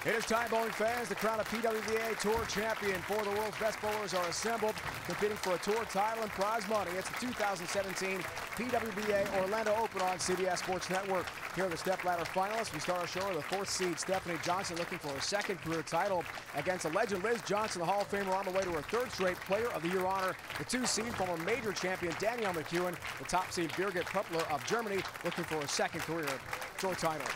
It is time, bowling fans. The crown of PWBA Tour Champion. Four of the world's best bowlers are assembled, competing for a tour title and prize money. It's the 2017 PWBA Orlando Open on CBS Sports Network. Here are the stepladder finalists. We start our show with the fourth seed, Stephanie Johnson, looking for her second career title against the legend Liz Johnson, the Hall of Famer, on the way to her third straight Player of the Year honor. The two seed, former major champion Danielle McEwen, the top seed Birgit Pruppler of Germany, looking for her second career tour title.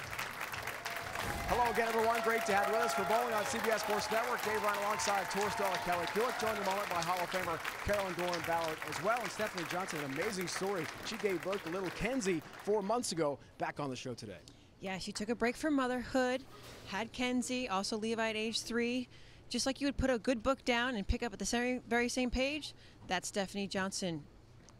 Hello again, everyone. Great to have you with us for bowling on CBS Sports Network. Dave Ryan alongside tour star Kelly Kulick, joined in a moment by Hall of Famer Carolyn Doran-Ballard as well. And Stephanie Johnson, an amazing story. She gave birth to little Kenzie 4 months ago, back on the show today. Yeah, she took a break from motherhood, had Kenzie, also Levi at age 3. Just like you would put a good book down and pick up at the very same page, that's Stephanie Johnson,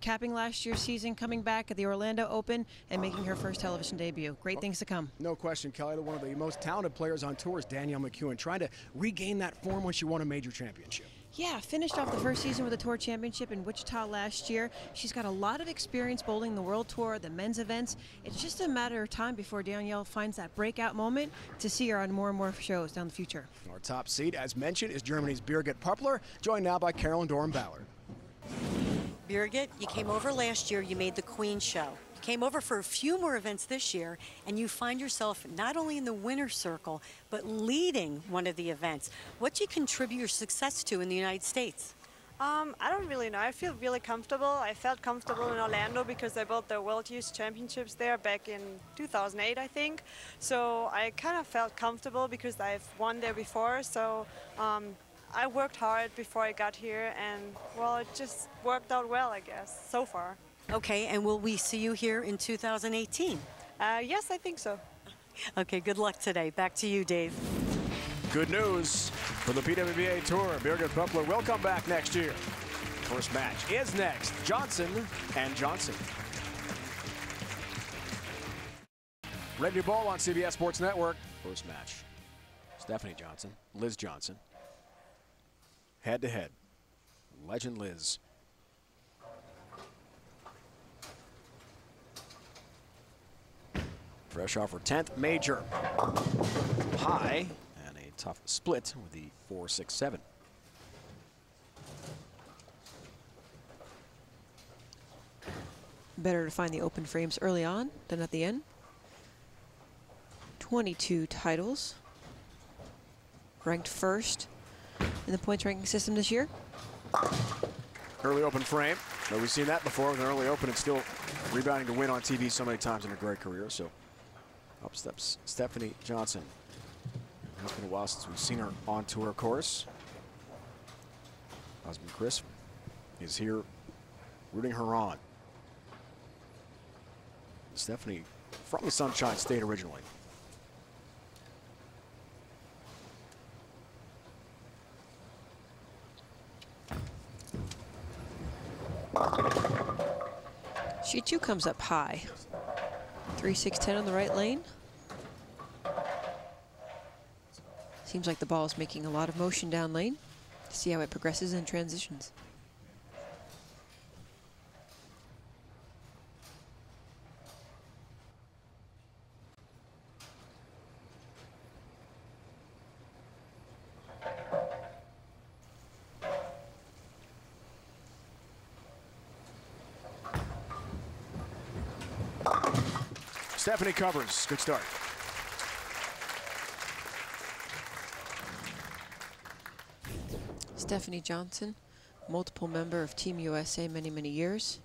capping last year's season, coming back at the Orlando Open and making her first television debut. Great things to come. No question, Kelly. One of the most talented players on tour is Danielle McEwen, trying to regain that form when she won a major championship. Yeah, finished off the first season with a tour championship in Wichita last year. She's got a lot of experience bowling the World Tour, the men's events. It's just a matter of time before Danielle finds that breakout moment to see her on more and more shows down the future. Our top seed, as mentioned, is Germany's Birgit Pruppler, joined now by Carolyn Doran-Ballard. Birgit, you came over last year, you made the Queen show. You came over for a few more events this year, and you find yourself not only in the winner's circle, but leading one of the events. What do you contribute your success to in the United States? I don't really know. I feel really comfortable. I felt comfortable in Orlando because I bowled the World Youth Championships there back in 2008, I think. So I kind of felt comfortable because I've won there before. So I worked hard before I got here, and, well, it just worked out well, I guess, so far. Okay, and will we see you here in 2018? Yes, I think so. Okay, good luck today. Back to you, Dave. Good news for the PWBA Tour. Birgit Pruppler will come back next year. First match is next. Johnson and Johnson. Ready to bowl on CBS Sports Network. First match. Stephanie Johnson, Liz Johnson. Head-to-head. Legend Liz. Fresh off her 10th major. High and a tough split with the 4-6-7. Better to find the open frames early on than at the end. 22 titles. Ranked first in the points ranking system this year. Early open frame. But we've seen that before with an early open and still rebounding to win on TV so many times in her great career. So up steps Stephanie Johnson. It's been a while since we've seen her on tour, of course. Husband Chris is here rooting her on. Stephanie from the Sunshine State originally. She too comes up high. 3-6-10 on the right lane. Seems like the ball is making a lot of motion down lane. See how it progresses and transitions. Stephanie covers. Good start. Stephanie Johnson, multiple member of Team USA many, many years.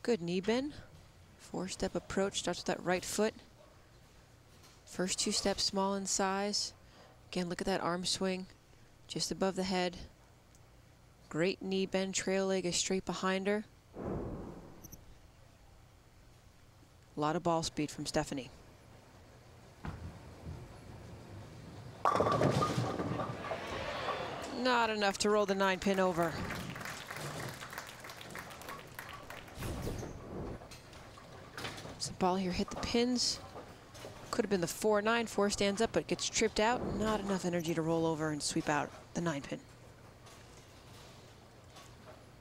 Good knee bend. 4-step approach, starts with that right foot. First 2 steps small in size. Again, look at that arm swing just above the head. Great knee bend, trail leg is straight behind her. A lot of ball speed from Stephanie. Not enough to roll the 9-pin over. So the ball here hit the pins. Could have been the 4-9. 4 stands up, but gets tripped out. Not enough energy to roll over and sweep out the 9-pin.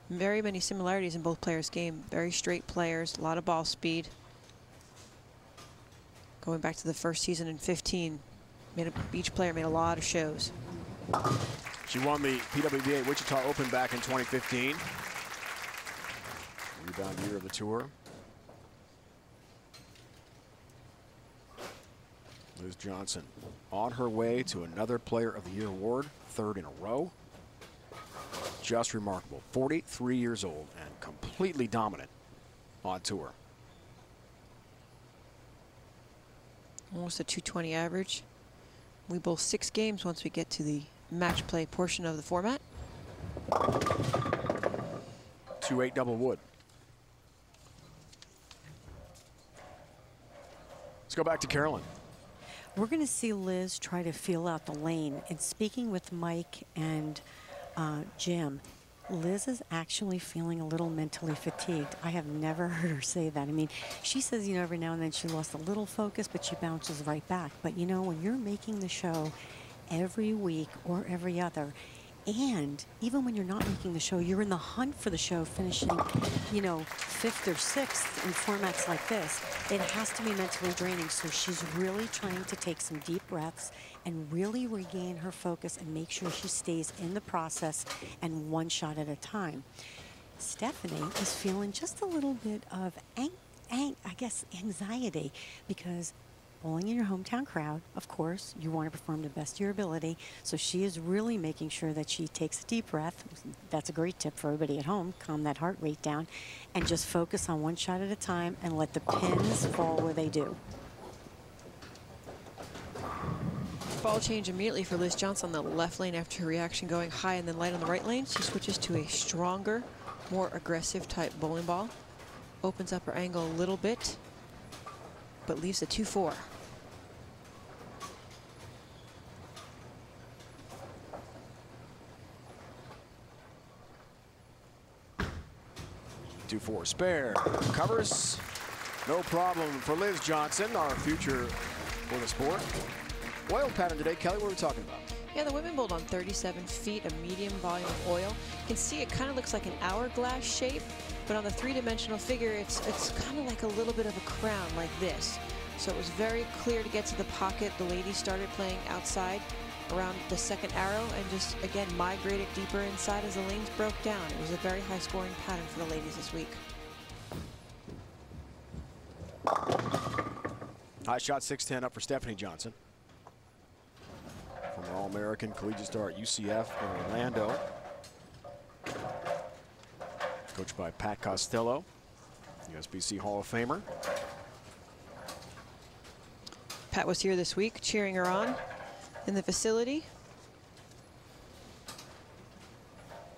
Very many similarities in both players' game. Very straight players, a lot of ball speed. Going back to the first season in 15, Each player made a lot of shows. She won the PWBA Wichita Open back in 2015. Rebound year of the tour. Liz Johnson on her way to another Player of the Year award, 3rd in a row. Just remarkable. 43 years old and completely dominant on tour. Almost a 220 average. We bowl 6 games once we get to the match play portion of the format. 2-8 double wood. Let's go back to Carolyn. We're going to see Liz try to feel out the lane. And speaking with Mike and Jim, Liz is actually feeling a little mentally fatigued. I have never heard her say that. I mean, she says, you know, every now and then she lost a little focus, but she bounces right back. But, you know, when you're making the show every week or every other, and even when you're not making the show, you're in the hunt for the show, finishing, you know, 5th or 6th in formats like this. It has to be mentally draining. So she's really trying to take some deep breaths and really regain her focus and make sure she stays in the process and one shot at a time. Stephanie is feeling just a little bit of, I guess, anxiety, because bowling in your hometown crowd, of course, you want to perform to the best of your ability. So she is really making sure that she takes a deep breath. That's a great tip for everybody at home. Calm that heart rate down and just focus on one shot at a time and let the pins fall where they do. Ball change immediately for Liz Johnson on the left lane after her reaction going high and then light on the right lane. She switches to a stronger, more aggressive type bowling ball. Opens up her angle a little bit, but leaves a 2-4. Two-4 spare. Covers. No problem for Liz Johnson, our future for the sport. Oil pattern today. Kelly, what are we talking about? Yeah, the women bowled on 37 feet, a medium volume of oil. You can see it kind of looks like an hourglass shape, but on the 3-dimensional figure, it's kind of like a little bit of a crown like this. So it was very clear to get to the pocket. The ladies started playing outside around the 2nd arrow and just, again, migrated deeper inside as the lanes broke down. It was a very high-scoring pattern for the ladies this week. High shot 6'10" up for Stephanie Johnson. From All-American collegiate star at UCF in Orlando. Coached by Pat Costello, USBC Hall of Famer. Pat was here this week cheering her on in the facility.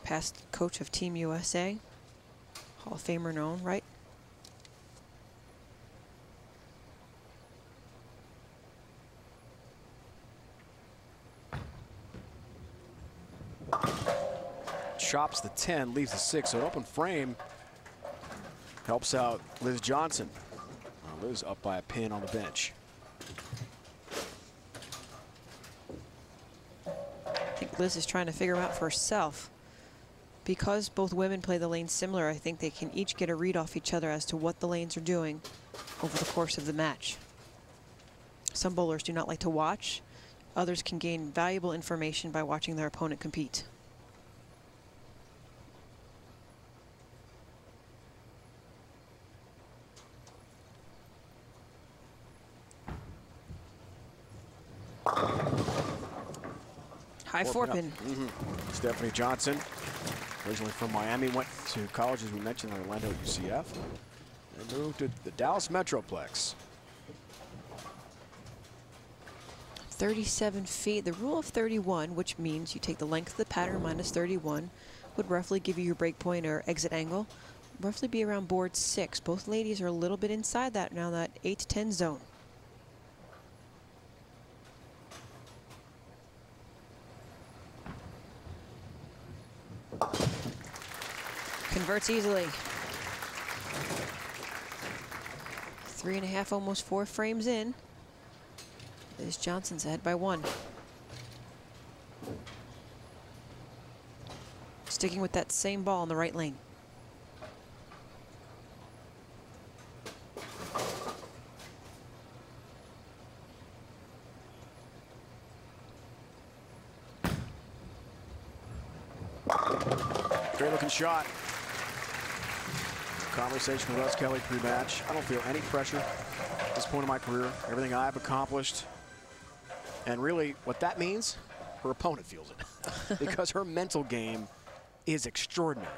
Past coach of Team USA, Hall of Famer in her own right. Chops the 10, leaves the 6, so an open frame helps out Liz Johnson. Liz up by a pin on the bench. I think Liz is trying to figure them out for herself. Because both women play the lanes similar, I think they can each get a read off each other as to what the lanes are doing over the course of the match. Some bowlers do not like to watch. Others can gain valuable information by watching their opponent compete. High 4-pin. Stephanie Johnson, originally from Miami, went to college, as we mentioned, in Orlando at UCF, and moved to the Dallas Metroplex. 37 feet. The rule of 31, which means you take the length of the pattern minus 31, would roughly give you your break point or exit angle, roughly be around board 6. Both ladies are a little bit inside that now, that 8 to 10 zone. Converts easily. 3.5, almost 4 frames in. Liz Johnson's ahead by 1. Sticking with that same ball in the right lane. Great looking shot. Conversation with us, Kelly, pre-match. I don't feel any pressure at this point in my career. Everything I've accomplished. And really, what that means, her opponent feels it. Because her mental game is extraordinary.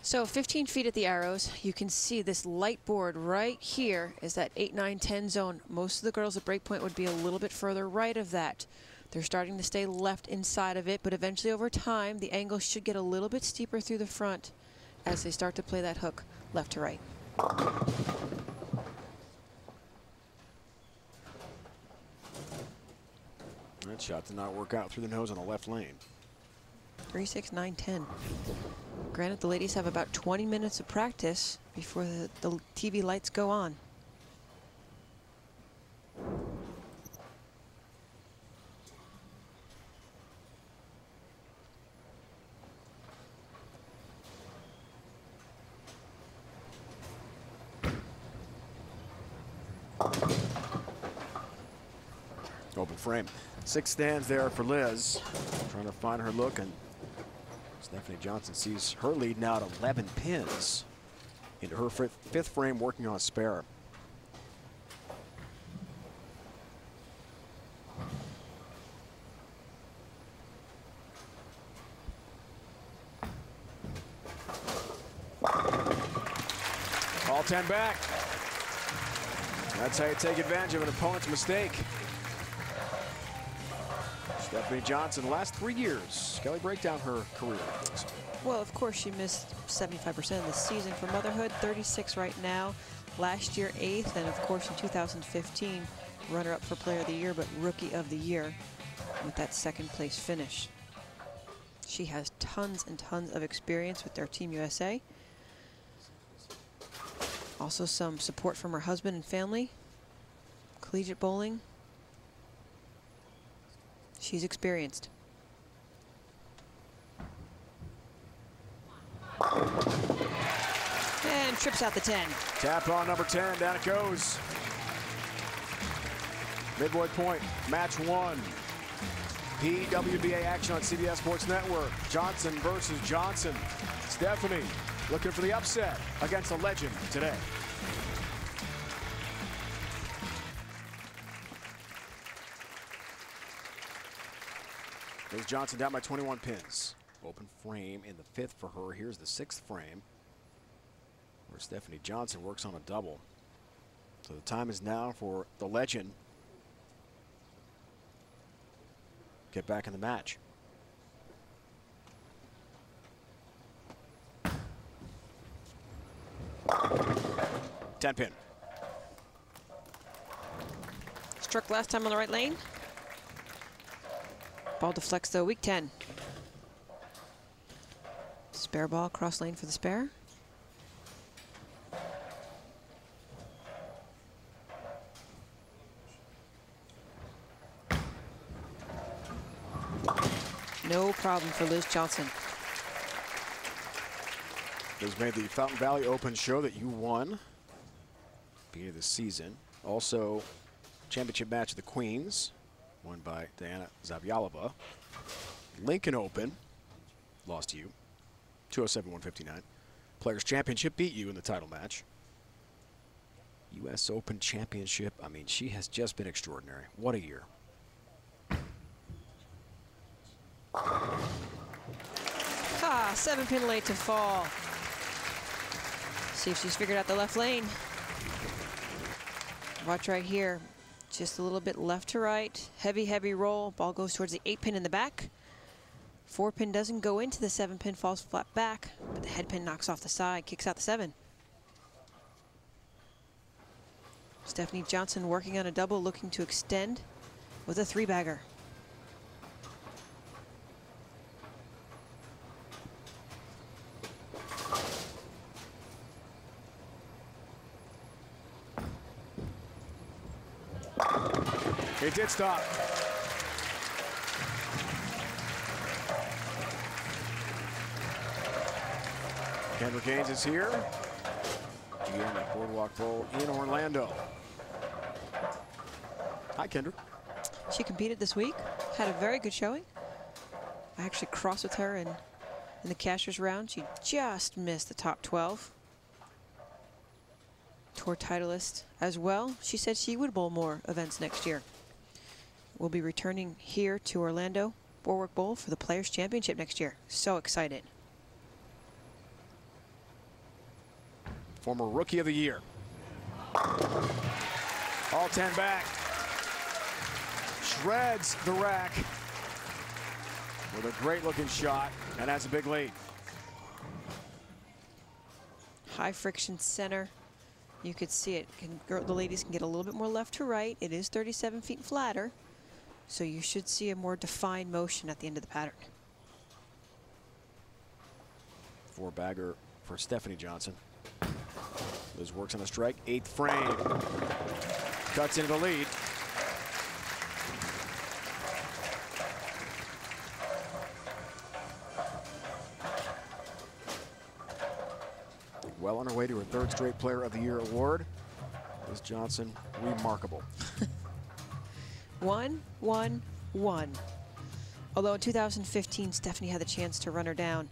So 15 feet at the arrows, you can see this light board right here is that 8, 9, 10 zone. Most of the girls at breakpoint would be a little bit further right of that. They're starting to stay left inside of it, but eventually over time, the angle should get a little bit steeper through the front as they start to play that hook left to right. That shot did not work out through the nose on the left lane. 3, 6, 9, 10. Granted, the ladies have about 20 minutes of practice before the TV lights go on. Open frame. 6 stands there for Liz. Trying to find her look, and Stephanie Johnson sees her lead now at 11 pins into her fifth frame, working on a spare. All 10 back. That's how you take advantage of an opponent's mistake. Stephanie Johnson, the last 3 years. Kelly, break down her career. Well, of course, she missed 75% of the season for motherhood, 36 right now. Last year, 8th, and of course in 2015, runner-up for Player of the Year, but Rookie of the Year with that 2nd place finish. She has tons and tons of experience with their Team USA. Also some support from her husband and family. Collegiate bowling. She's experienced. And trips out the 10. Tap on number 10, down it goes. Midway point, match 1. PWBA action on CBS Sports Network. Johnson versus Johnson. Stephanie looking for the upset against a legend today. There's Johnson down by 21 pins. Open frame in the 5th for her. Here's the 6th frame, where Stephanie Johnson works on a double. So the time is now for the legend get back in the match. Ten pin. Struck last time on the right lane. Ball deflects though, weak 10. Spare ball, cross lane for the spare. No problem for Liz Johnson. Liz made the Fountain Valley Open show that you won beginning of the season. Also, championship match of the Queens, won by Diana Zavyalova. Lincoln Open, lost to you, 207-159. Players Championship beat you in the title match. U.S. Open Championship, I mean, she has just been extraordinary. What a year. Ah, 7 pin late to fall. See if she's figured out the left lane. Watch right here. Just a little bit left to right. Heavy, heavy roll. Ball goes towards the 8 pin in the back. 4 pin doesn't go into the 7 pin, falls flat back, but the head pin knocks off the side, kicks out the 7. Stephanie Johnson working on a double, looking to extend with a 3-bagger. It did stop. Kendra Gaines is here. GM at Boardwalk Bowl in Orlando. Hi, Kendra. She competed this week, had a very good showing. I actually crossed with her in the cashier's round. She just missed the top 12. Tour titleist as well. She said she would bowl more events next year. We'll be returning here to Orlando Warwick Bowl for the Players Championship next year. So excited. Former Rookie of the Year. All 10 back. Shreds the rack with a great looking shot, and that's a big lead. High friction center. You could see it. The ladies can get a little bit more left to right. It is 37 feet flatter, so you should see a more defined motion at the end of the pattern. 4-bagger for Stephanie Johnson. Liz works on a strike, 8th frame. Cuts into the lead. Well on her way to her 3rd straight Player of the Year award. Liz Johnson, remarkable. 1-1-1. Although in 2015, Stephanie had the chance to run her down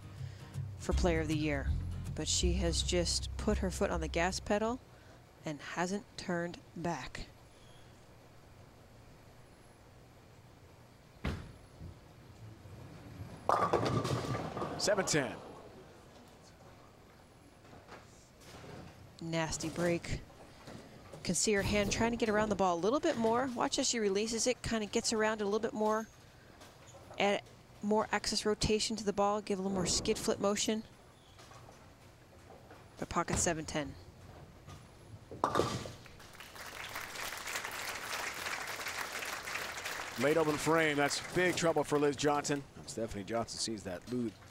for Player of the Year, but she has just put her foot on the gas pedal and hasn't turned back. $7-10. Nasty break. Can see her hand trying to get around the ball a little bit more. Watch as she releases it, kind of gets around it a little bit more. Add more axis rotation to the ball, give a little more skid flip motion. But pocket 7-10. Late open frame, that's big trouble for Liz Johnson. And Stephanie Johnson sees that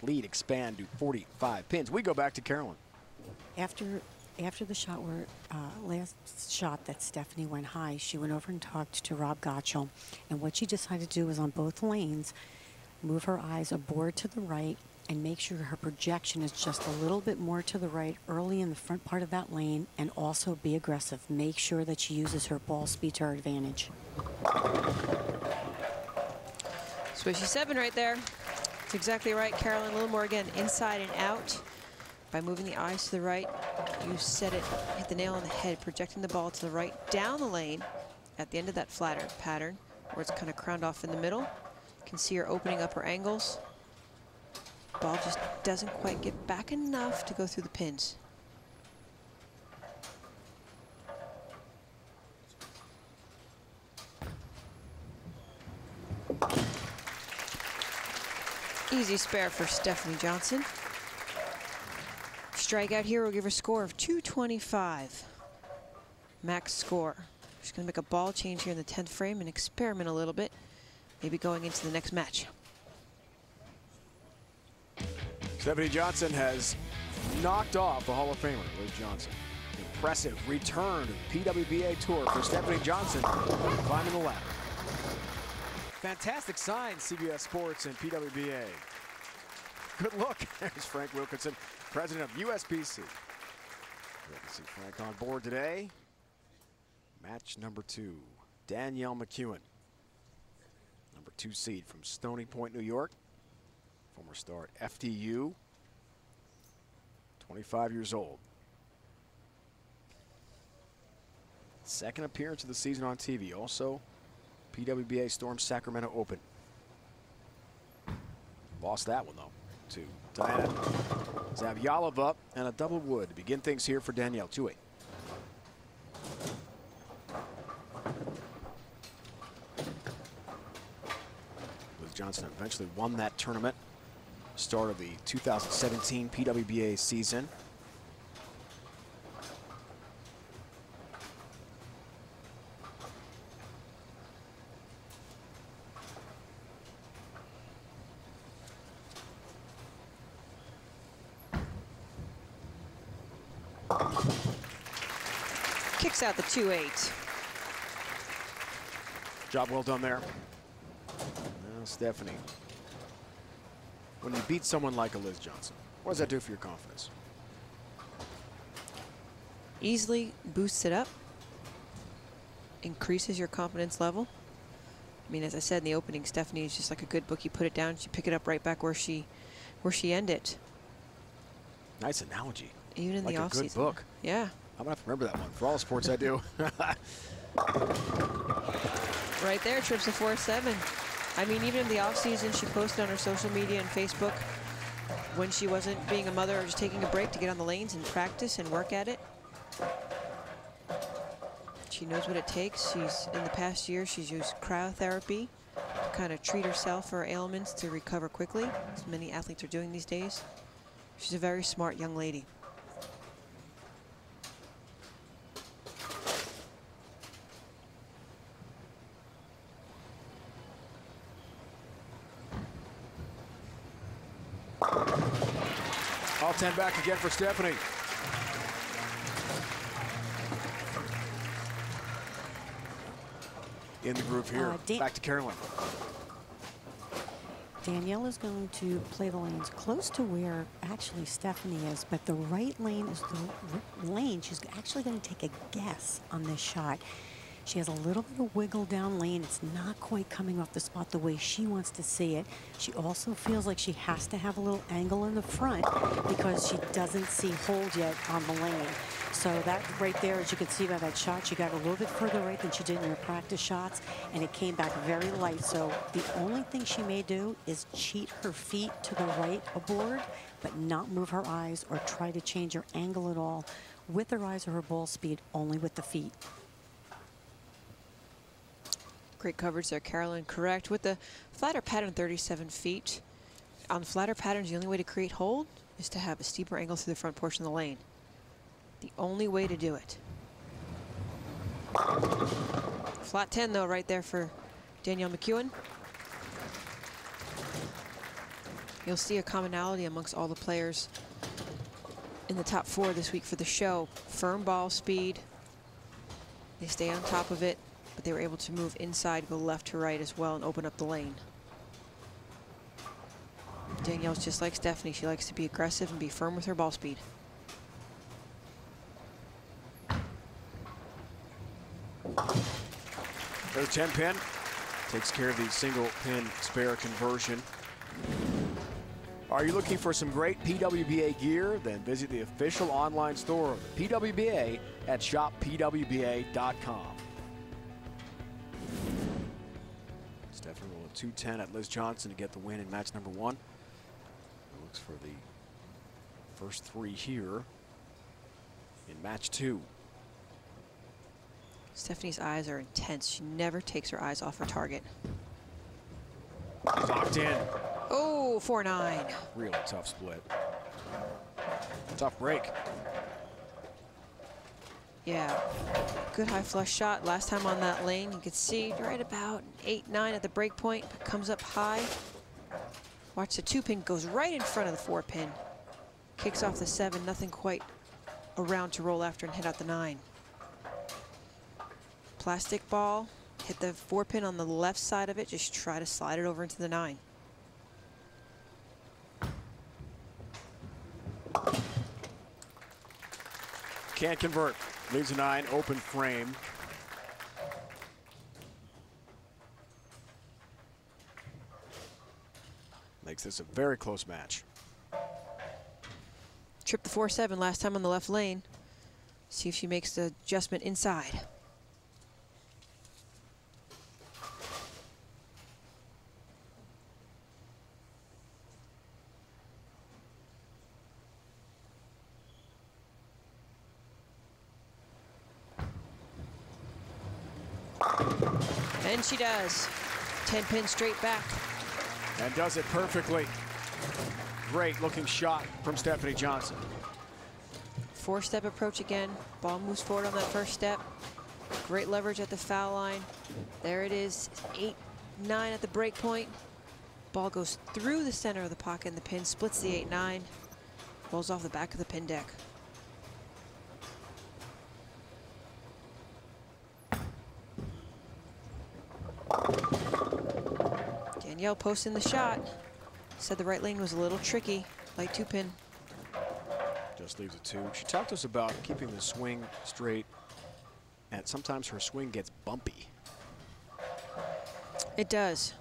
lead expand to 45 pins. We go back to Carolyn. After the shot where last shot that Stephanie went high, she went over and talked to Rob Gottschall, and what she decided to do was on both lanes, move her eyes aboard to the right and make sure her projection is just a little bit more to the right early in the front part of that lane, and also be aggressive. Make sure that she uses her ball speed to her advantage. Swishy 7 right there. That's exactly right, Carolyn. A little more again, inside and out. By moving the eyes to the right, you set it, hit the nail on the head, projecting the ball to the right, down the lane at the end of that flatter pattern, where it's kind of crowned off in the middle. You can see her opening up her angles. Ball just doesn't quite get back enough to go through the pins. Easy spare for Stephanie Johnson. Strikeout here will give her a score of 225. Max score. She's going to make a ball change here in the 10th frame and experiment a little bit, maybe going into the next match. Stephanie Johnson has knocked off the Hall of Famer, Liz Johnson. Impressive return to the PWBA Tour for Stephanie Johnson, climbing the ladder. Fantastic sign, CBS Sports and PWBA. Good look. There's Frank Wilkinson, president of USBC. Great to see Frank on board today. Match number 2, Danielle McEwen, number 2 seed from Stony Point, New York. Former star at FDU, 25 years old. Second appearance of the season on TV. Also, PWBA Storm Sacramento Open. Lost that one, though, to Diana Zavyalova, and a double wood to begin things here for Danielle. 2-8. Liz Johnson eventually won that tournament. Start of the 2017 PWBA season. Kicks out the 2-8. Job well done there. Now Stephanie, when you beat someone like a Liz Johnson, what does that do for your confidence? Easily boosts it up, increases your confidence level, I mean, as I said in the opening, Stephanie is just like a good book. You put it down, she pick it up right back where she ended. Nice analogy. Even in like the a offseason. good book. Yeah. I'm gonna have to remember that one for all the sports I do. Right there, trips to 4.7. I mean, even in the offseason, she posted on her social media and Facebook when she wasn't being a mother or just taking a break to get on the lanes and practice and work at it. She knows what it takes. She's, in the past year, she's used cryotherapy to kind of treat herself for her ailments to recover quickly, as many athletes are doing these days. She's a very smart young lady. All 10 back again for Stephanie. In the groove here. Back to Carolyn. Danielle is going to play the lanes close to where actually Stephanie is, but the right lane is the lane. She's actually going to take a guess on this shot. She has a little bit of wiggle down lane. It's not quite coming off the spot the way she wants to see it. She also feels like she has to have a little angle in the front because she doesn't see hold yet on the lane. So that right there, as you can see by that shot, she got a little bit further right than she did in her practice shots, and it came back very light. So the only thing she may do is cheat her feet to the right aboard, but not move her eyes or try to change her angle at all with her eyes or her ball speed, only with the feet. Great coverage there, Carolyn. Correct. With the flatter pattern, 37 feet. On flatter patterns, the only way to create hold is to have a steeper angle through the front portion of the lane. The only way to do it. Flat 10, though, right there for Danielle McEwen. You'll see a commonality amongst all the players in the top 4 this week for the show. Firm ball speed. They stay on top of it, but they were able to move inside, go left to right as well, and open up the lane. Danielle's just like Stephanie. She likes to be aggressive and be firm with her ball speed. There's 10 pin. Takes care of the single pin spare conversion. Are you looking for some great PWBA gear? Then visit the official online store of the PWBA at shoppwba.com. Stephanie will 210 at Liz Johnson to get the win in match number 1. Looks for the first 3 here in match 2. Stephanie's eyes are intense. She never takes her eyes off her target. Locked in. Oh, 4-9. Really tough split. Tough break. Yeah, good high flush shot. Last time on that lane, you could see right about 8-9 at the break point, but comes up high. Watch the 2-pin goes right in front of the 4-pin. Kicks off the 7, nothing quite around to roll after and hit out the 9. Plastic ball, hit the 4-pin on the left side of it, just try to slide it over into the 9. Can't convert. Leaves a 9, open frame. Makes this a very close match. Tripped the 4-7 last time on the left lane. See if she makes the adjustment inside. And she does. 10 pin straight back. And does it perfectly. Great looking shot from Stephanie Johnson. 4-step approach again. Ball moves forward on that first step. Great leverage at the foul line. There it is, 8-9 at the break point. Ball goes through the center of the pocket and the pin, splits the 8-9. Rolls off the back of the pin deck. Danielle posting the shot. Said the right lane was a little tricky. Light 2-pin. Just leaves a 2. She talked to us about keeping the swing straight, and sometimes her swing gets bumpy. It does.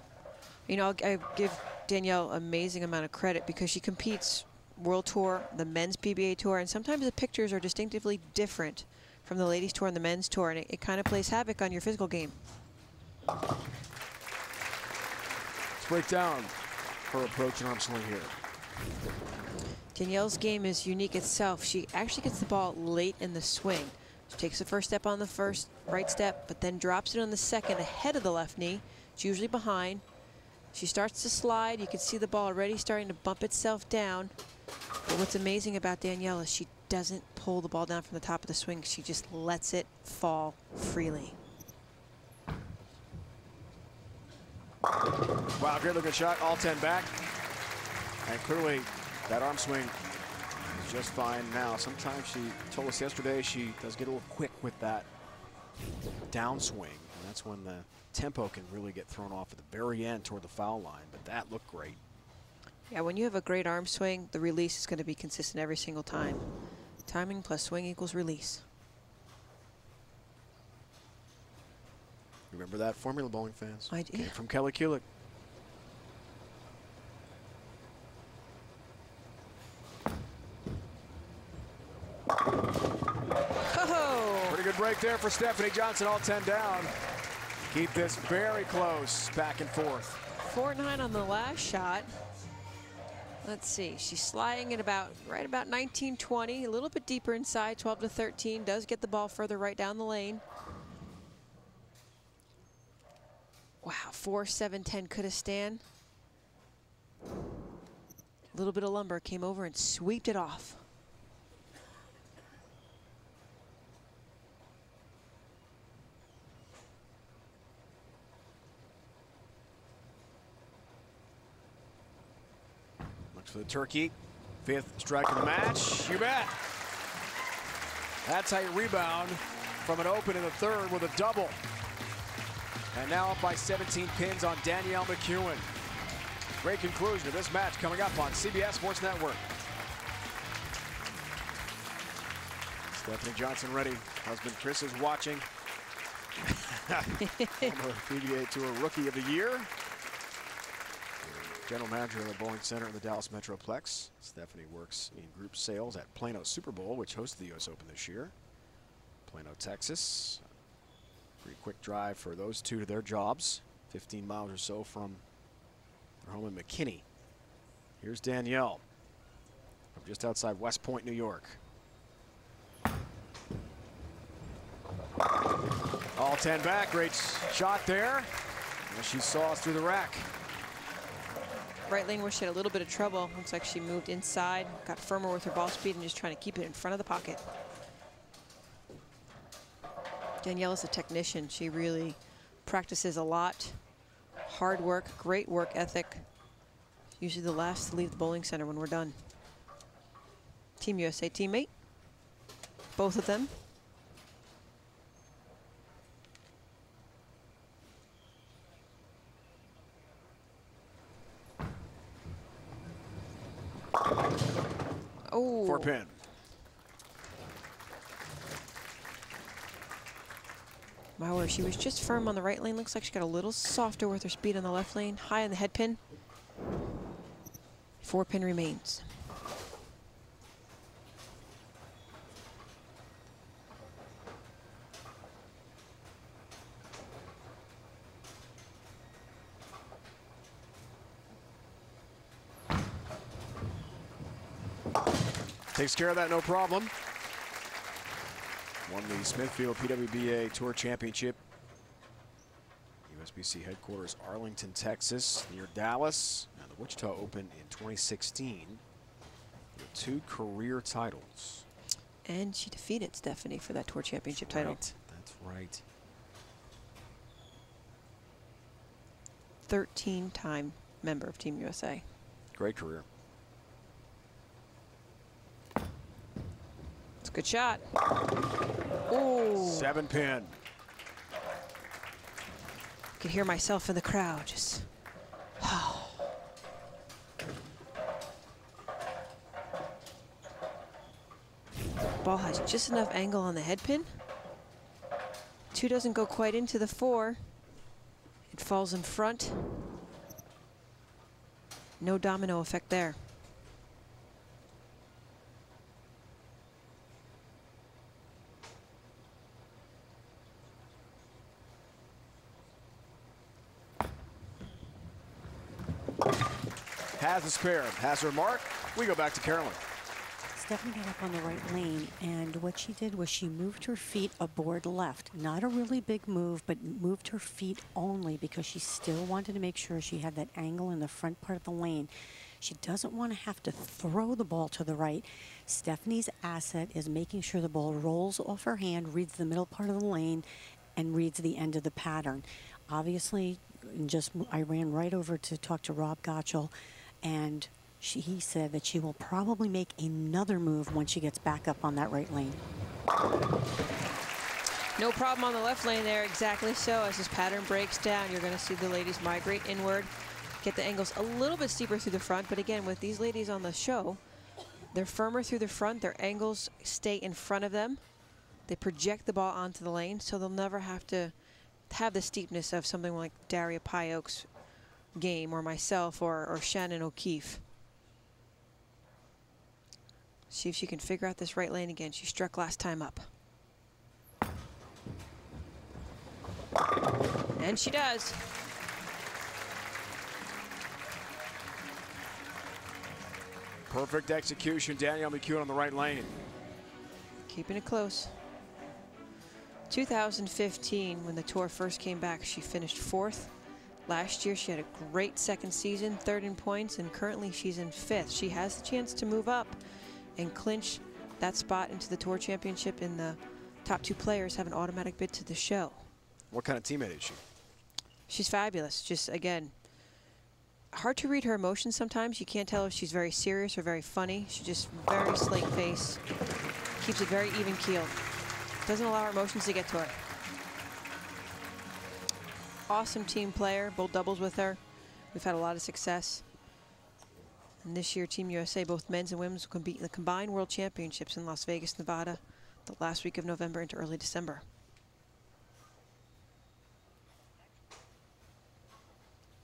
You know, I give Danielle amazing amount of credit because she competes World Tour, the Men's PBA Tour, and sometimes the pictures are distinctively different from the Ladies Tour and the Men's Tour, and it kind of plays havoc on your physical game. Let's break down her approach and arm swing here. Danielle's game is unique itself. She actually gets the ball late in the swing. She takes the first step on the first right step, but then drops it on the second ahead of the left knee. It's usually behind. She starts to slide. You can see the ball already starting to bump itself down. But what's amazing about Danielle is she doesn't pull the ball down from the top of the swing. She just lets it fall freely. Wow, great looking shot, all 10 back. And clearly that arm swing is just fine now. Sometimes she told us yesterday she does get a little quick with that downswing. And that's when the tempo can really get thrown off at the very end toward the foul line, but that looked great. Yeah, when you have a great arm swing, the release is going to be consistent every single time. Timing plus swing equals release. Remember that formula, bowling fans? I do. Came from Kelly Kulick. Oh! Pretty good break there for Stephanie Johnson, all 10 down. Keep this very close, back and forth. 4-9 on the last shot. Let's see, she's sliding at right about 19-20, a little bit deeper inside, 12-13, does get the ball further right down the lane. Wow, 4-7-10 could have stand. A little bit of lumber came over and sweeped it off. Looks for the turkey. 5th strike of the match. You bet. That's how you rebound from an open in the 3rd with a double. And now up by 17 pins on Danielle McEwen. Great conclusion of this match coming up on CBS Sports Network. Stephanie Johnson ready. Husband Chris is watching. Former PWBA Tour Rookie of the Year. General manager of the bowling center in the Dallas Metroplex. Stephanie works in group sales at Plano Super Bowl, which hosted the US Open this year. Plano, Texas. Pretty quick drive for those two to their jobs. 15 miles or so from their home in McKinney. Here's Danielle from just outside West Point, New York. All 10 back, great shot there. And she saw us through the rack. Right lane where she had a little bit of trouble. Looks like she moved inside, got firmer with her ball speed, and just trying to keep it in front of the pocket. Danielle is a technician. She really practices a lot. Hard work, great work ethic. Usually the last to leave the bowling center when we're done. Team USA teammate, both of them. Oh. 4-pin. Wow, she was just firm on the right lane. Looks like she got a little softer with her speed on the left lane. High on the head pin. 4-pin remains. Takes care of that, no problem. Won the Smithfield PWBA Tour Championship. USBC headquarters, Arlington, Texas, near Dallas. And the Wichita Open in 2016. With 2 career titles. And she defeated Stephanie for that Tour Championship title. Right. That's right. 13-time member of Team USA. Great career. It's a good shot. Oh. 7-pin. I could hear myself in the crowd just. Ball has just enough angle on the head pin. 2 doesn't go quite into the 4. It falls in front. No domino effect there. Has the spare, has her mark. We go back to Carolyn. Stephanie got up on the right lane, and what she did was she moved her feet a board left. Not a really big move, but moved her feet only because she still wanted to make sure she had that angle in the front part of the lane. She doesn't want to have to throw the ball to the right. Stephanie's asset is making sure the ball rolls off her hand, reads the middle part of the lane, and reads the end of the pattern. Obviously, I ran right over to talk to Rob Gottschall, and he said that she will probably make another move once she gets back up on that right lane. No problem on the left lane there, exactly so. As this pattern breaks down, you're going to see the ladies migrate inward, get the angles a little bit steeper through the front, but again, with these ladies on the show, they're firmer through the front, their angles stay in front of them. They project the ball onto the lane, so they'll never have to have the steepness of something like Daria Pyoke's game, or myself, or Shannon O'Keefe. See if she can figure out this right lane again. She struck last time up. And she does. Perfect execution, Danielle McEwen on the right lane. Keeping it close. 2015, when the tour first came back, she finished 4th. Last year, she had a great second season, 3rd in points, and currently she's in 5th. She has the chance to move up and clinch that spot into the Tour Championship, and the top 2 players have an automatic bid to the show. What kind of teammate is she? She's fabulous. Just, again, hard to read her emotions sometimes. You can't tell if she's very serious or very funny. She's just very slate face, keeps it very even keeled. Doesn't allow her emotions to get to her. Awesome team player, both doubles with her. We've had a lot of success. And this year, Team USA, both men's and women's, will compete in the combined World Championships in Las Vegas, Nevada, the last week of November into early December.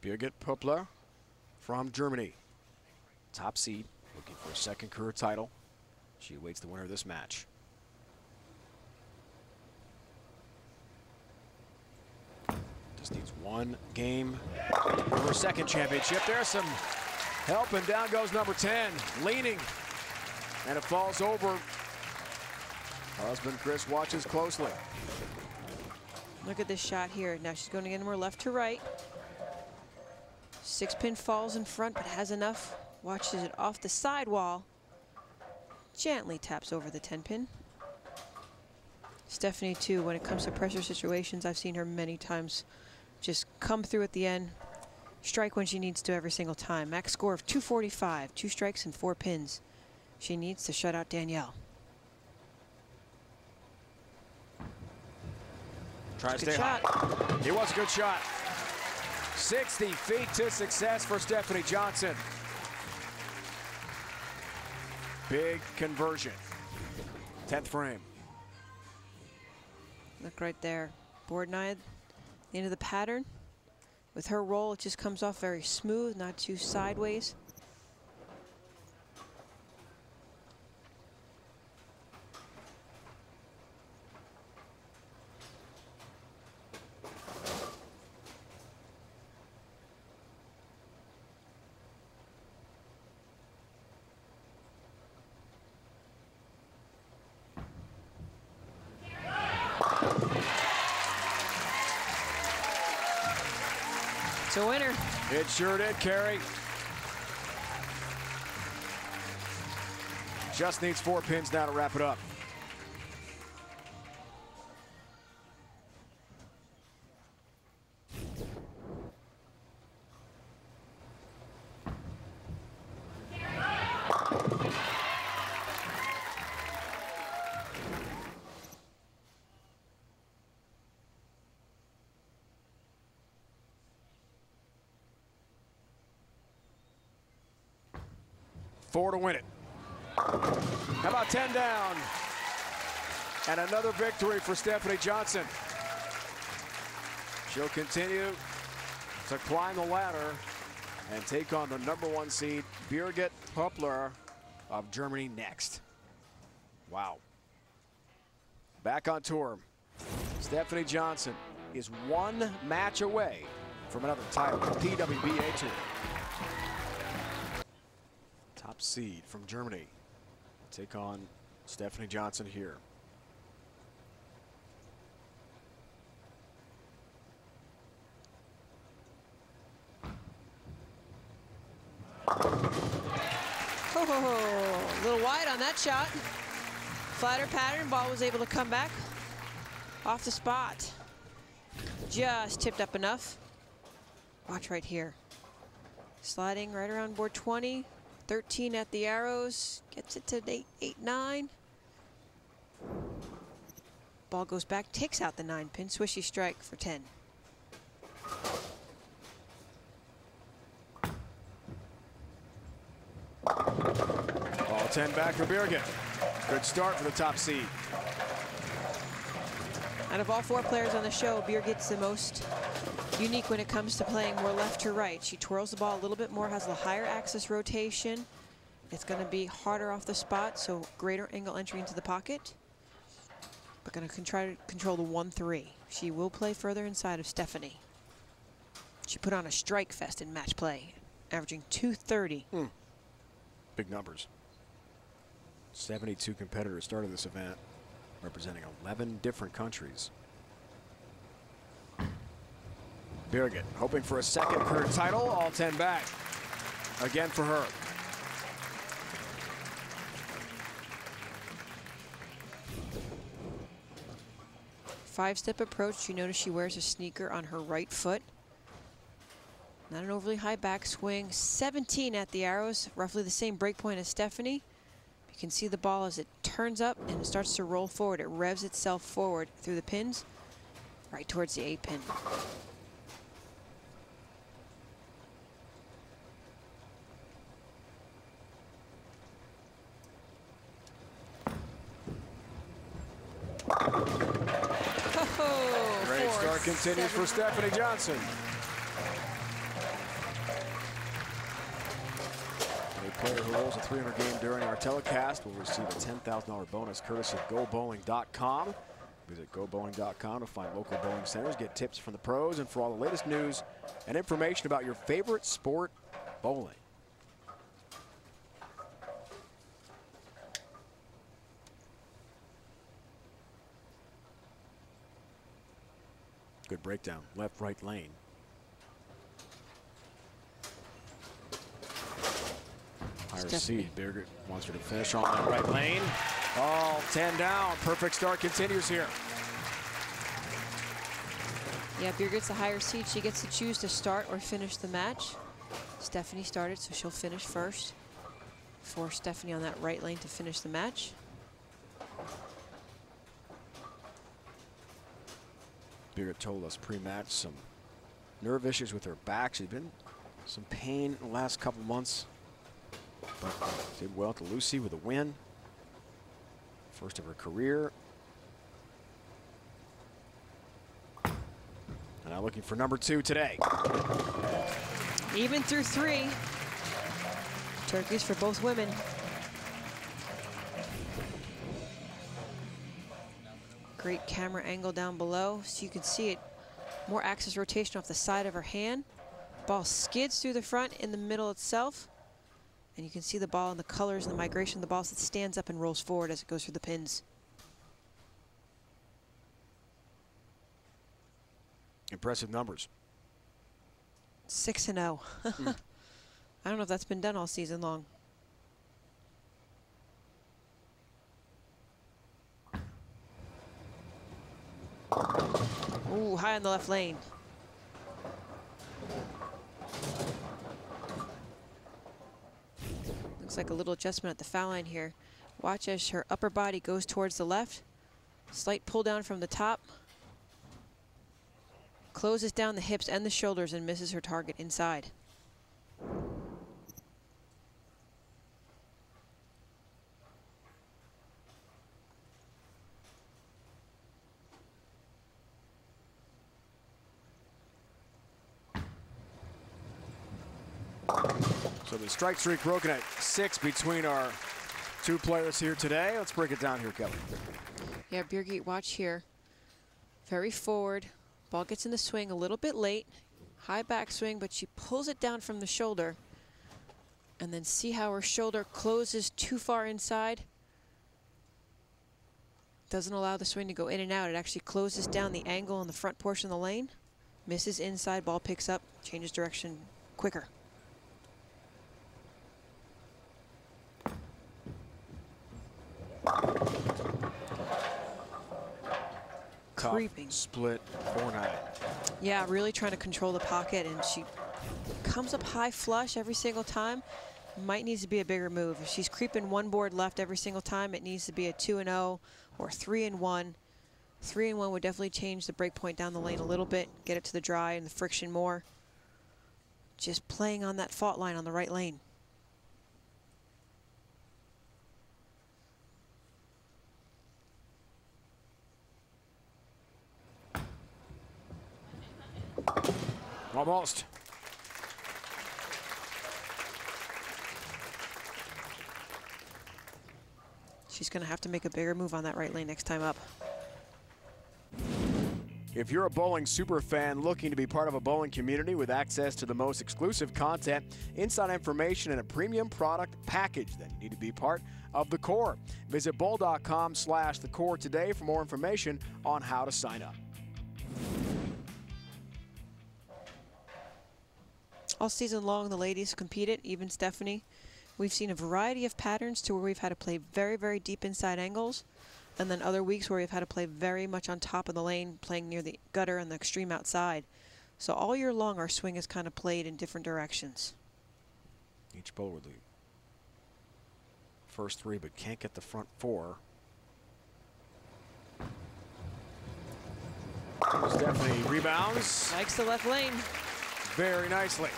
Birgit Puppler from Germany. Top seed, looking for a 2nd career title. She awaits the winner of this match. Just needs 1 game for her 2nd championship. There's some help, and down goes number 10, leaning, and it falls over. Husband Chris watches closely. Look at this shot here. Now she's going to get more left to right. 6-pin falls in front, but has enough. Watches it off the sidewall. Gently taps over the 10-pin. Stephanie, too, when it comes to pressure situations, I've seen her many times just come through at the end, strike when she needs to every single time. Max score of 245, 2 strikes and 4 pins. She needs to shut out Danielle. Try to stay high. It was a good shot. 60 feet to success for Stephanie Johnson. Big conversion. 10th frame. Look right there. Board 9, the end of the pattern. With her roll, it just comes off very smooth, not too sideways. It's a winner. It sure did, Carrie. Just needs 4 pins now to wrap it up. Four to win it. How about 10 down? And another victory for Stephanie Johnson. She'll continue to climb the ladder and take on the #1 seed, Birgit Hoppler of Germany next. Wow. Back on tour, Stephanie Johnson is one match away from another title, PWBA Tour. Top seed from Germany. Take on Stephanie Johnson here. Oh, a little wide on that shot. Flatter pattern, ball was able to come back off the spot. Just tipped up enough. Watch right here. Sliding right around board 20. 13 at the arrows. Gets it to 8, 9. Ball goes back, takes out the 9-pin. Swishy strike for 10. Ball 10 back for Birgit. Good start for the top seed. Out of all 4 players on the show, Birgit's the most unique when it comes to playing more left to right. She twirls the ball a little bit more, has a higher axis rotation. It's going to be harder off the spot, so greater angle entry into the pocket. But going to try to control the 1-3. She will play further inside of Stephanie. She put on a strike fest in match play, averaging 230. Big numbers. 72 competitors started this event, representing 11 different countries. Birgit hoping for a second career title, all 10 back. Again for her. Five-step approach. You notice she wears a sneaker on her right foot. Not an overly high backswing. 17 at the arrows, roughly the same break point as Stephanie. You can see the ball as it turns up and it starts to roll forward. It revs itself forward through the pins, right towards the 8-pin. Great start continues for Stephanie Johnson. A player who rolls a 300 game during our telecast will receive a $10,000 bonus courtesy of GoBowling.com. Visit GoBowling.com to find local bowling centers, get tips from the pros, and for all the latest news and information about your favorite sport, bowling. Good breakdown, left, right lane. Higher seed, Birgit wants her to finish on that right lane. All 10 down, perfect start continues here. Yeah, Birgit's the higher seed. She gets to choose to start or finish the match. Stephanie started, so she'll finish first. Force Stephanie on that right lane to finish the match. Birgit told us pre-match some nerve issues with her back. She's been some pain in the last couple months, but did well to Lucy with a win. First of her career. And now looking for #2 today. Even through 3. Turkeys for both women. Great camera angle down below, so you can see it. More axis rotation off the side of her hand. Ball skids through the front in the middle itself. And you can see the ball and the colors and the migration of the ball as it stands up and rolls forward as it goes through the pins. Impressive numbers. 6-0. I don't know if that's been done all season long. Ooh, high on the left lane. Looks like a little adjustment at the foul line here. Watch as her upper body goes towards the left. Slight pull down from the top. Closes down the hips and the shoulders and misses her target inside. So the strike streak broken at 6 between our two players here today. Let's break it down here, Kelly. Yeah, Birgit, watch here. Very forward. Ball gets in the swing a little bit late. High backswing, but she pulls it down from the shoulder. And then see how her shoulder closes too far inside. Doesn't allow the swing to go in and out. It actually closes down the angle in the front portion of the lane. Misses inside, ball picks up, changes direction quicker. Creeping. Split 4-9. Yeah, really trying to control the pocket, and she comes up high flush every single time. Might needs to be a bigger move. If she's creeping one board left every single time, it needs to be a 2-0 or 3-1. 3-1 would definitely change the break point down the lane a little bit, get it to the dry and the friction more. Just playing on that fault line on the right lane. Almost. She's going to have to make a bigger move on that right lane next time up. If you're a bowling super fan looking to be part of a bowling community with access to the most exclusive content, inside information, and a premium product package, then you need to be part of the core. Visit bowl.com/thecore today for more information on how to sign up. All season long, the ladies competed, even Stephanie. We've seen a variety of patterns to where we've had to play very, very deep inside angles, and then other weeks where we've had to play very much on top of the lane, playing near the gutter and the extreme outside. So all year long, our swing is kind of played in different directions. Each bowler with the first 3, but can't get the front 4. Stephanie rebounds. Likes the left lane. Very nicely.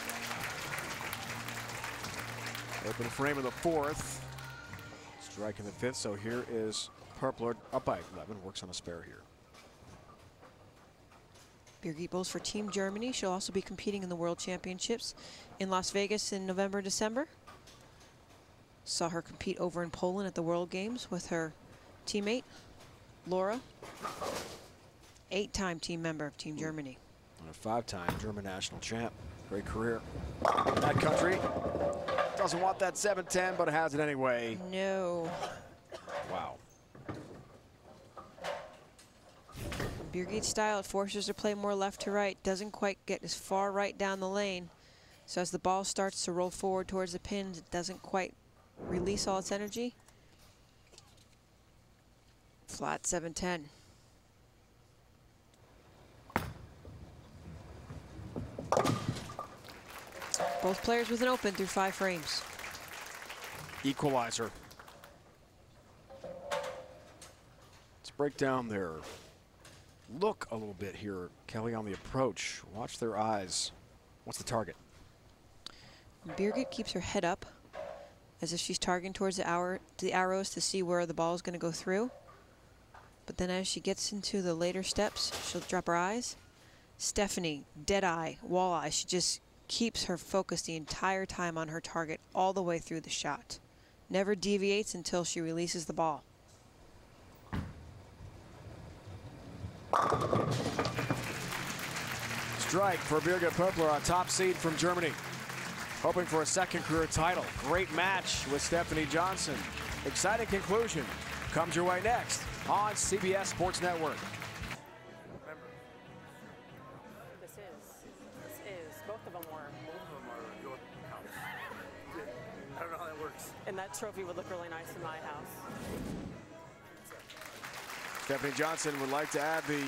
Open frame of the 4th. Strike in the 5th, so here is Purpler up by 11, works on a spare here. Birgit bowls for Team Germany. She'll also be competing in the World Championships in Las Vegas in November, December. Saw her compete over in Poland at the World Games with her teammate, Laura. 8-time team member of Team Germany. And a 5-time German national champ. Great career in that country. Doesn't want that 7-10, but has it anyway. No. Wow. Birgit's style, it forces her to play more left to right. Doesn't quite get as far right down the lane. So as the ball starts to roll forward towards the pins, it doesn't quite release all its energy. Flat 7-10. Both players with an open through 5 frames. Equalizer. Let's break down their look a little bit here, Kelly, on the approach. Watch their eyes. What's the target? Birgit keeps her head up as if she's targeting towards the arrows to see where the ball is going to go through. But then as she gets into the later steps, she'll drop her eyes. Stephanie, dead eye, walleye. She just keeps her focus the entire time on her target all the way through the shot. Never deviates until she releases the ball. Strike for Birgit Purpler, on top seed from Germany. Hoping for a 2nd career title. Great match with Stephanie Johnson. Exciting conclusion comes your way next on CBS Sports Network. Both of them are your house. I don't know how that works. And that trophy would look really nice in my house. Stephanie Johnson would like to add the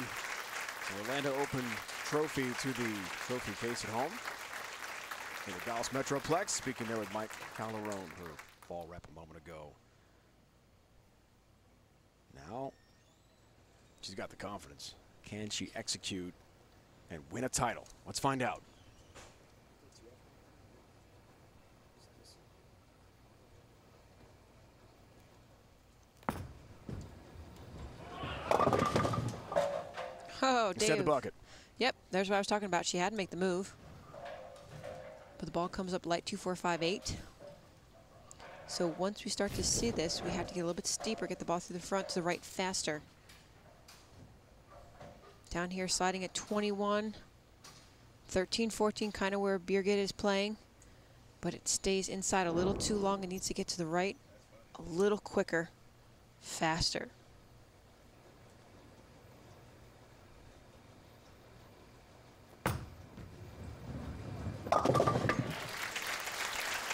Orlando Open trophy to the trophy case at home in the Dallas Metroplex. Speaking there with Mike Calderone, her ball rep a moment ago. Now, she's got the confidence. Can she execute and win a title? Let's find out. Oh, Dave. Set the bucket. Yep, there's what I was talking about. She had to make the move. But the ball comes up light 2-4-5-8. So once we start to see this, we have to get a little bit steeper, get the ball through the front to the right faster. Down here sliding at 21. 13-14, kind of where Birgit is playing. But it stays inside a little too long. It needs to get to the right a little quicker, faster.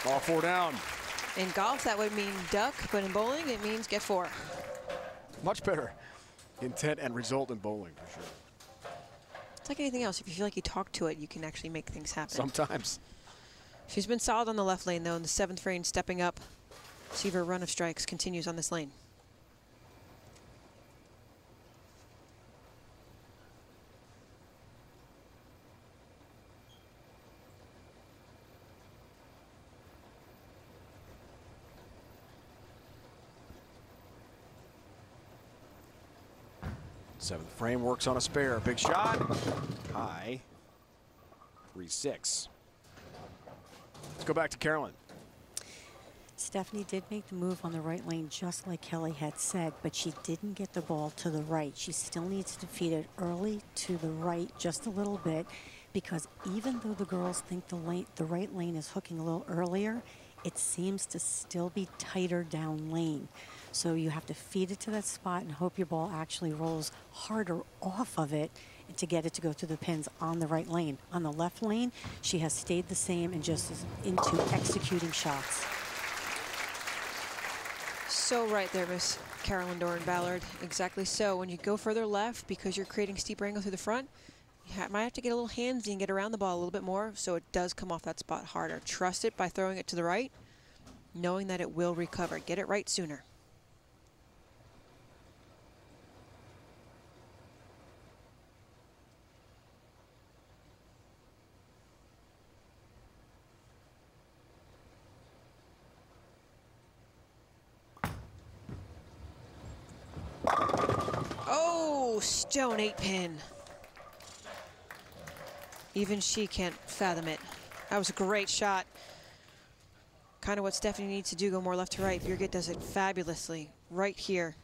Ball 4 down. In golf, that would mean duck, but in bowling, it means get 4. Much better intent and result in bowling, for sure. It's like anything else. If you feel like you talk to it, you can actually make things happen. Sometimes. She's been solid on the left lane, though, in the 7th frame, stepping up. See if her run of strikes continues on this lane. Seventh frame works on a spare. Big shot. High. 3-6. Let's go back to Carolyn. Stephanie did make the move on the right lane, just like Kelly had said, but she didn't get the ball to the right. She still needs to feed it early to the right just a little bit, because even though the girls think the right lane is hooking a little earlier, it seems to still be tighter down lane. So you have to feed it to that spot and hope your ball actually rolls harder off of it to get it to go through the pins on the right lane. On the left lane, she has stayed the same and just is into executing shots. So right there, Miss Carolyn Doran-Ballard. Exactly so. When you go further left, because you're creating steeper angle through the front, you might have to get a little handsy and get around the ball a little bit more so it does come off that spot harder. Trust it by throwing it to the right, knowing that it will recover. Get it right sooner. Oh, stone 8-pin. Even she can't fathom it. That was a great shot. Kind of what Stephanie needs to do, go more left to right. Birgit does it fabulously right here.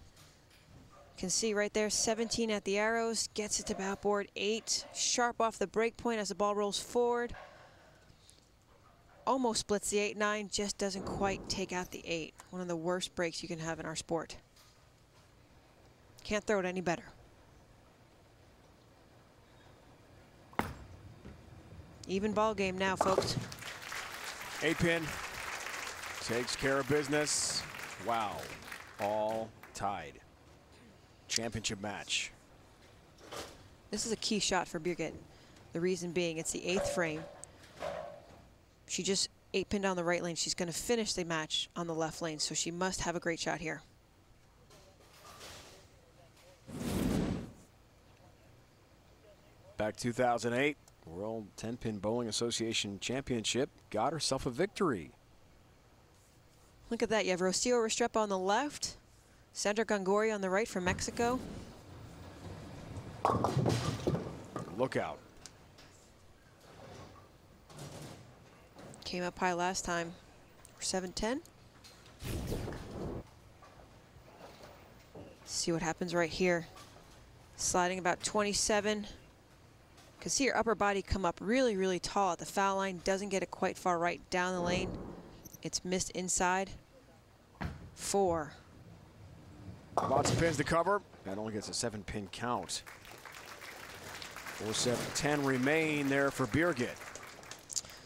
Can see right there, 17 at the arrows, gets it to backboard 8. Sharp off the break point as the ball rolls forward. Almost splits the 8-9, just doesn't quite take out the 8. One of the worst breaks you can have in our sport. Can't throw it any better. Even ball game now, folks. 8-pin takes care of business. Wow, all tied. Championship match. This is a key shot for Birgit. The reason being, it's the 8th frame. She just 8-pinned down the right lane. She's going to finish the match on the left lane, so she must have a great shot here. Back 2008, World 10-Pin Bowling Association Championship, got herself a victory. Look at that, you have Rocio Restrepo on the left, Sandra Gongori on the right from Mexico. Look out. Came up high last time for 7-10. See what happens right here. Sliding about 27. Can see her upper body come up really, really tall at the foul line. Doesn't get it quite far right down the lane. It's missed inside. 4. Lots of pins to cover. That only gets a 7-pin count. 4-7-10 remain there for Birgit.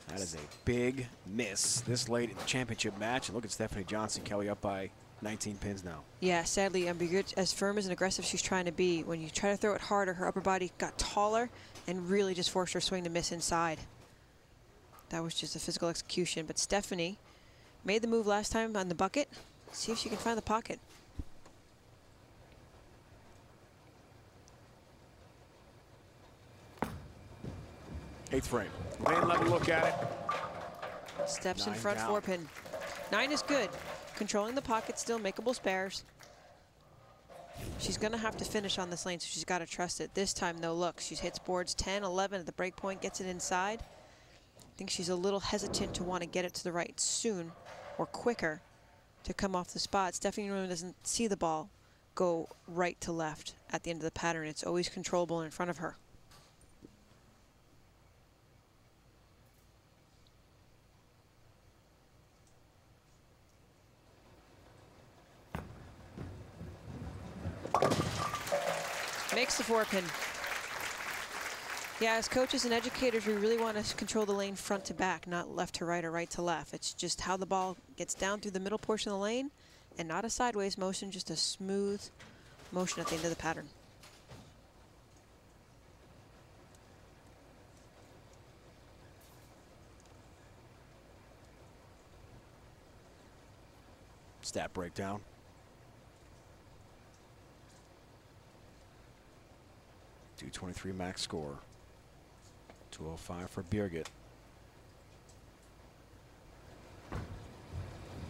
That is a big miss this late in the championship match. And look at Stephanie Johnson, Kelly up by 19 pins now. Yeah, sadly, Birgit, as firm as and aggressive she's trying to be, when you try to throw it harder, her upper body got taller and really just forced her swing to miss inside. That was just a physical execution. But Stephanie made the move last time on the bucket. See if she can find the pocket. Eighth frame. Lane level look at it. Steps in 9 front, down. 4-pin. 9 is good. Controlling the pocket still, makeable spares. She's going to have to finish on this lane, so she's got to trust it. This time, though, look, she hits boards 10, 11 at the break point, gets it inside. I think she's a little hesitant to want to get it to the right soon or quicker to come off the spot. Stephanie normally doesn't see the ball go right to left at the end of the pattern. It's always controllable in front of her. Makes the 4-pin. Yeah, as coaches and educators, we really want to control the lane front to back, not left to right or right to left. It's just how the ball gets down through the middle portion of the lane, and not a sideways motion, just a smooth motion at the end of the pattern. Stat breakdown. .223 max score. 205 for Birgit.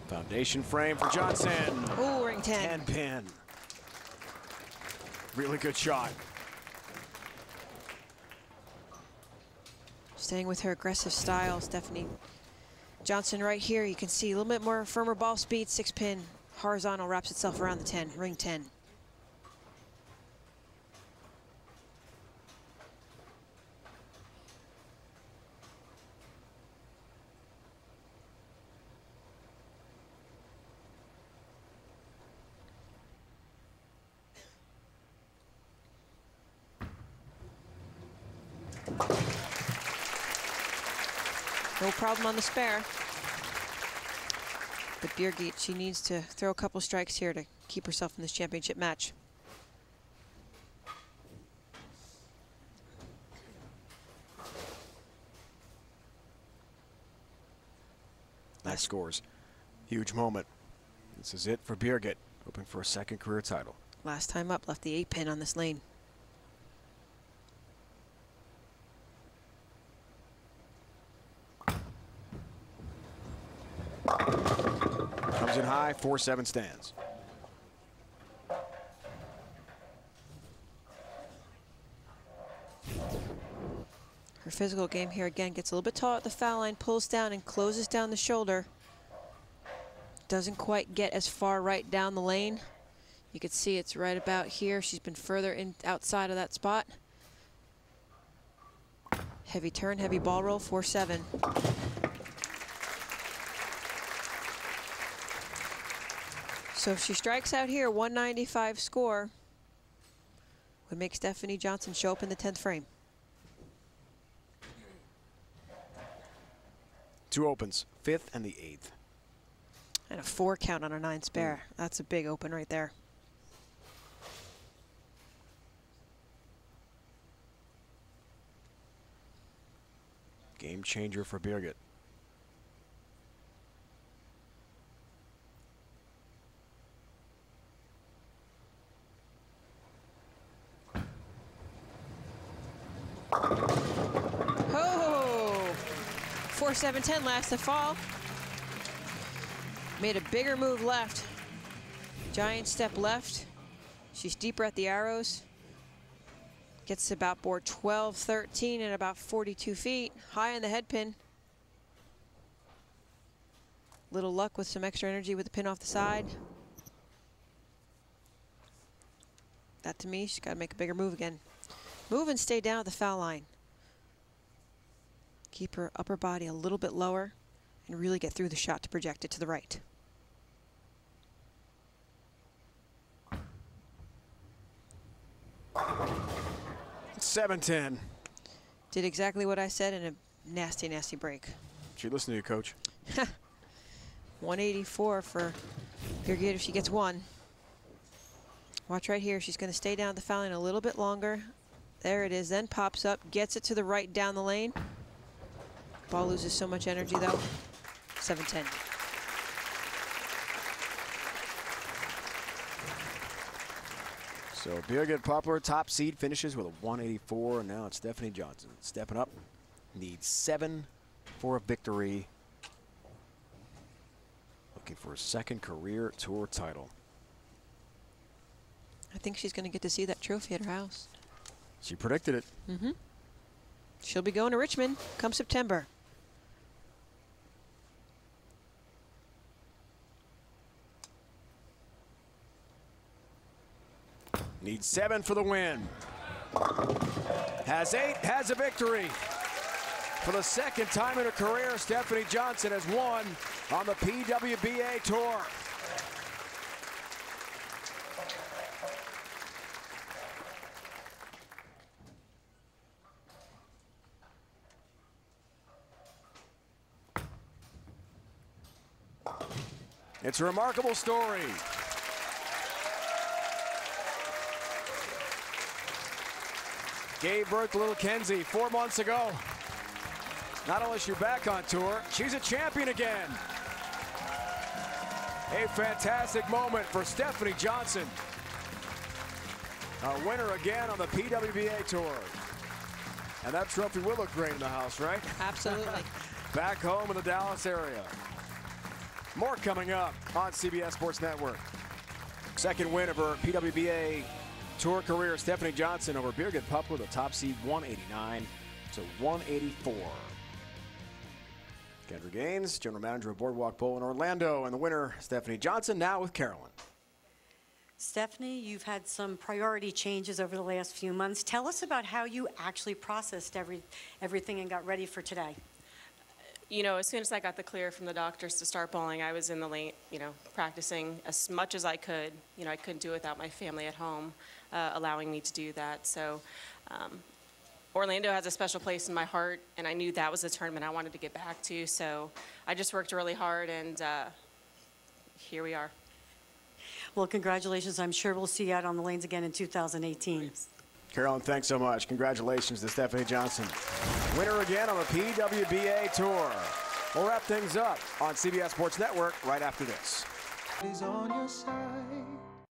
Foundation frame for Johnson. Ooh, ring 10. 10-pin. Really good shot. Staying with her aggressive style, Stephanie Johnson right here. You can see a little bit more firmer ball speed, 6-pin. Horizontal wraps itself around the 10, ring 10. No problem on the spare. But Birgit, she needs to throw a couple strikes here to keep herself in this championship match. Nice scores. Huge moment. This is it for Birgit, hoping for a second career title. Last time up, left the 8-pin on this lane. Comes in high, 4-7 stands. Her physical game here again gets a little bit tall at the foul line, pulls down and closes down the shoulder. Doesn't quite get as far right down the lane. You can see it's right about here. She's been further in outside of that spot. Heavy turn, heavy ball roll, 4-7. So if she strikes out here, 195 score would make Stephanie Johnson show up in the 10th frame. 2 opens, 5th and the 8th. And a 4 count on a 9 spare. That's a big open right there. Game changer for Birgit. Oh! 4-7-10 last to fall. Made a bigger move left. Giant step left. She's deeper at the arrows. Gets to about board 12, 13 and about 42 feet. High on the head pin. Little luck with some extra energy with the pin off the side. That to me, she's got to make a bigger move again. Move and stay down at the foul line. Keep her upper body a little bit lower and really get through the shot to project it to the right. It's 7-10. Did exactly what I said in a nasty, nasty break. She listened to you, Coach. 184 for Birgit if she gets one. Watch right here. She's going to stay down at the foul line a little bit longer. There it is. Then pops up, gets it to the right down the lane. Ball loses so much energy, though. 7-10. So Birgit Poplar, top seed, finishes with a 184, and now it's Stephanie Johnson stepping up. Needs 7 for a victory. Looking for a second career tour title. I think she's going to get to see that trophy at her house. She predicted it. She'll be going to Richmond come September. 7 for the win. Has 8, has a victory. For the second time in her career, Stephanie Johnson has won on the PWBA Tour. It's a remarkable story. Gave birth to little Kenzie 4 months ago. Not only is she back on tour, she's a champion again. A fantastic moment for Stephanie Johnson. A winner again on the PWBA Tour. And that trophy will look great in the house, right? Absolutely. Back home in the Dallas area. More coming up on CBS Sports Network. Second win of her PWBA Tour career, Stephanie Johnson over Birgit Puppler, the top seed 189 to 184. Kendra Gaines, General Manager of Boardwalk Bowl in Orlando, and the winner, Stephanie Johnson, now with Carolyn. Stephanie, you've had some priority changes over the last few months. Tell us about how you actually processed everything and got ready for today. You know, as soon as I got the clear from the doctors to start bowling, I was in the lane, practicing as much as I could. I couldn't do it without my family at home allowing me to do that. So Orlando has a special place in my heart, and I knew that was a tournament I wanted to get back to. So I just worked really hard, and here we are. Well, congratulations. I'm sure we'll see you out on the lanes again in 2018. Carolyn, thanks so much. Congratulations to Stephanie Johnson. Winner again on the PWBA Tour. We'll wrap things up on CBS Sports Network right after this. Is on your side.